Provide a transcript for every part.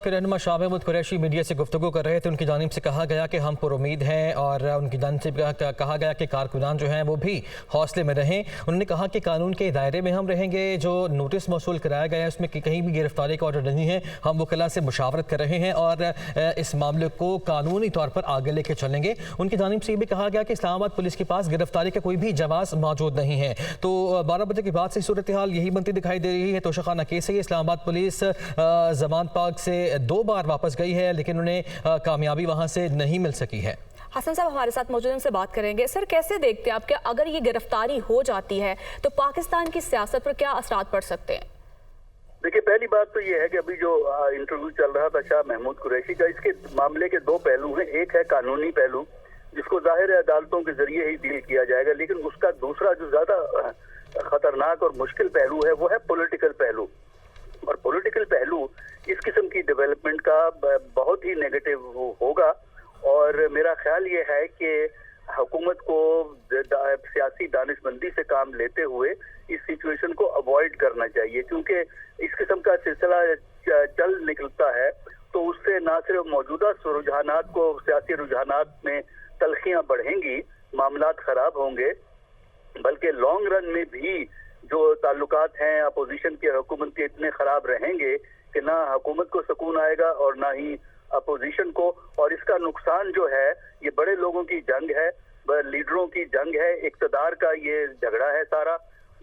के रहनुमा शाह महमूद कुरैशी मीडिया से गुफ्तगू कर रहे थे। उनकी जानिब से कहा गया कि हम पुरुमीद हैं और उनकी जानिब से कहा गया कि कारकुनान जो हैं वो भी हौसले में रहें। उन्होंने कहा कि कानून के दायरे में हम रहेंगे। जो नोटिस मौसूल कराया गया है उसमें कहीं भी गिरफ्तारी का ऑर्डर नहीं है। हम वकला से मुशावरत कर रहे हैं और इस मामले को कानूनी तौर पर आगे लेके चलेंगे। उनकी जानिब से ये भी कहा गया कि इस्लामाबाद पुलिस के पास गिरफ्तारी का कोई भी जवाज़ मौजूद नहीं है। तो 12 बजे के बाद से सूरत हाल यही बनती दिखाई दे रही है। तोशाखाना केस से इस्लामाबाद पुलिस जमान पाक से 2 बार वापस गई है लेकिन उन्हें कामयाबी वहां से नहीं मिल सकी है। हसन साहब हमारे साथ मौजूद हैं, उनसे बात करेंगे। सर, कैसे देखते हैं आप कि अगर ये गिरफ्तारी हो जाती है तो पाकिस्तान की सियासत पर क्या असरात पड़ सकते हैं? देखिए, पहली बात तो ये है कि अभी जो इंटरव्यू चल रहा था शाह महमूद कुरैशी का, इसके मामले के 2 पहलू हैं। एक है कानूनी पहलू जिसको जाहिर है अदालतों के जरिए ही डील किया जाएगा, लेकिन उसका दूसरा जो ज्यादा खतरनाक और मुश्किल पहलू है वो है पॉलिटिकल पहलू। और पॉलिटिकल पहलू इस किस्म की डेवलपमेंट का बहुत ही नेगेटिव होगा। और मेरा ख्याल ये है कि हुकूमत को सियासी दानिशमंदी से काम लेते हुए इस सिचुएशन को अवॉइड करना चाहिए, क्योंकि इस किस्म का सिलसिला चल निकलता है तो उससे ना सिर्फ मौजूदा रुझानात को सियासी रुझानात में तलखियां बढ़ेंगी, मामलात खराब होंगे, बल्कि लॉन्ग रन में भी जो ताल्लुकात हैं अपोजिशन के हुकूमत के इतने खराब रहेंगे कि ना हुकूमत को सुकून आएगा और ना ही अपोजिशन को। और इसका नुकसान जो है ये बड़े लोगों की जंग है, लीडरों की जंग है, इक़्तिदार का ये झगड़ा है सारा।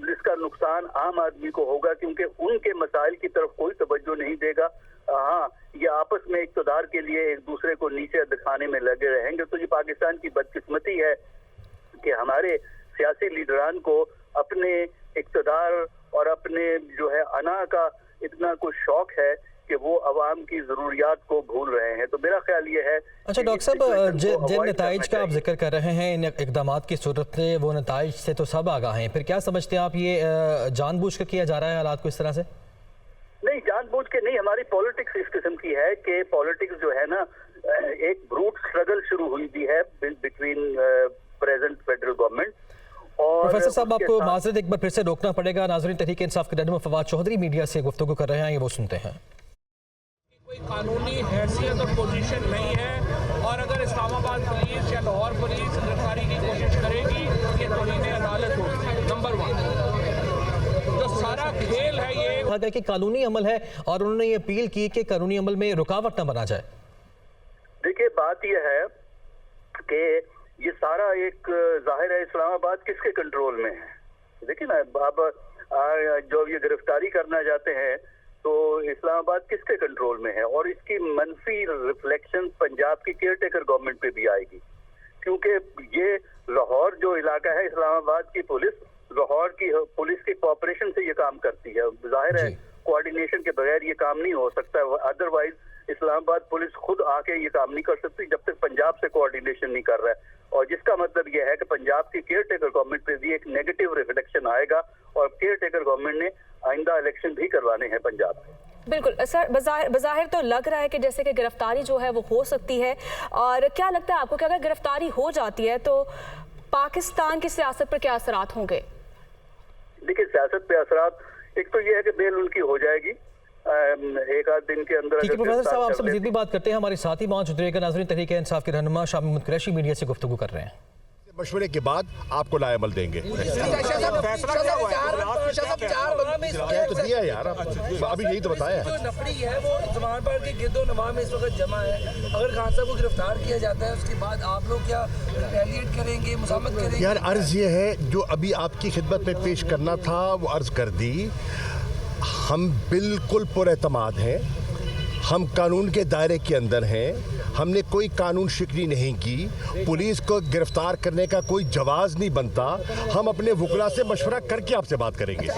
इसका नुकसान आम आदमी को होगा क्योंकि उनके मसाइल की तरफ कोई तवज्जो नहीं देगा। हाँ, ये आपस में इक़्तिदार के लिए एक दूसरे को नीचे दिखाने में लगे रहेंगे। तो ये पाकिस्तान की बदकिस्मती है कि हमारे सियासी लीडरान को अपने इक़्तिदार और अपने जो है अना का इतना कुछ शौक है कि वो अवाम की ज़रूरियात को भूल रहे हैं। तो मेरा ख्याल ये है। अच्छा डॉक्टर साहब, जिन नताइज का आप जिक्र कर रहे हैं, इन इक़दामात की सूरत में वो नताइज से तो सब आगाह हैं, फिर क्या समझते हैं आप ये जानबूझ कर किया जा रहा है हालात को इस तरह से? नहीं, जानबूझ के नहीं। हमारी पॉलिटिक्स इस किस्म की है कि पॉलिटिक्स जो है ना, एक ब्रूट स्ट्रगल शुरू हुई भी है between present federal government. Professor साहब, आपको माजरत एक बार फिर से रोकना पड़ेगा। नाज़रीन, तहरीक इंसाफ के रहनुमा फवाद चौधरी मीडिया से गुफ्तगू कर रहे हैं, ये वो सुनते हैं। कोई कानूनी हैसियत और पोजीशन नहीं है और अगर इस्लामाबाद पुलिस या लाहौर पुलिस गिरफ्तारी की कोशिश करेगी ये तौहीन अदालत होगी। नंबर 1 जो सारा खेल है ये कहा गया कि कानूनी अमल है और उन्होंने ये अपील की कि कानूनी अमल में रुकावट न बना जाए। देखिए, बात यह है कि ये सारा एक जाहिर है इस्लामाबाद किसके कंट्रोल में है। देखिए ना, अब जो ये गिरफ्तारी करना चाहते हैं तो इस्लामाबाद किसके कंट्रोल में है, और इसकी मंफी रिफ्लेक्शन पंजाब की केयर टेकर गवर्नमेंट पे भी आएगी, क्योंकि ये लाहौर जो इलाका है, इस्लामाबाद की पुलिस लाहौर की पुलिस के कोऑपरेशन से ये काम करती है। जाहिर है कोऑर्डिनेशन के बगैर ये काम नहीं हो सकता। अदरवाइज इस्लामाबाद पुलिस खुद आके ये काम नहीं कर सकती जब तक पंजाब से कोऑर्डिनेशन नहीं कर रहा है। और जिसका मतलब ये है कि पंजाब की केयर टेकर गवर्नमेंट पे भी एक नेगेटिव रिफ्लेक्शन आएगा और केयर टेकर गवर्नमेंट ने आइंदा इलेक्शन भी करवाने हैं पंजाब में। बिल्कुल सर, बज़ाहिर तो लग रहा है कि जैसे कि गिरफ्तारी जो है वो हो सकती है। और क्या लगता है आपको कि अगर गिरफ्तारी हो जाती है तो पाकिस्तान की सियासत पर क्या असरात होंगे? देखिए, सियासत पे असरात एक तो ये है कि बेल उनकी हो जाएगी एक आध दिन के अंदर। प्रोफेसर साहब, आपसे मज़ीद भी बात करते हैं। हमारे साथी मौजूद रहेगा। नाज़रीन, तहरीक इंसाफ के रहनुमा शाह महमूद कुरैशी मीडिया से गुफ्तगू कर रहे हैं। मशवरे के बाद आपको लाएमल देंगे। तो दिया यार, अभी यही तो बताया। जो नफरी है वो जमान पर के गिरदो नवा में इस वक्त जमा है। अगर खान साहब को गिरफ्तार किया जाता है उसके बाद आप लोग क्या रिटेलिएट करेंगे, मुसामत करेंगे? यार, अर्ज ये है जो अभी आपकी खिदमत में पेश करना था वो अर्ज कर दी। हम बिल्कुल पुरएतमाद हैं, हम कानून के दायरे के अंदर हैं, हमने कोई कानून शिकनी नहीं की, पुलिस को गिरफ्तार करने का कोई जवाज नहीं बनता। हम अपने वकला से मशवरा करके आपसे बात करेंगे।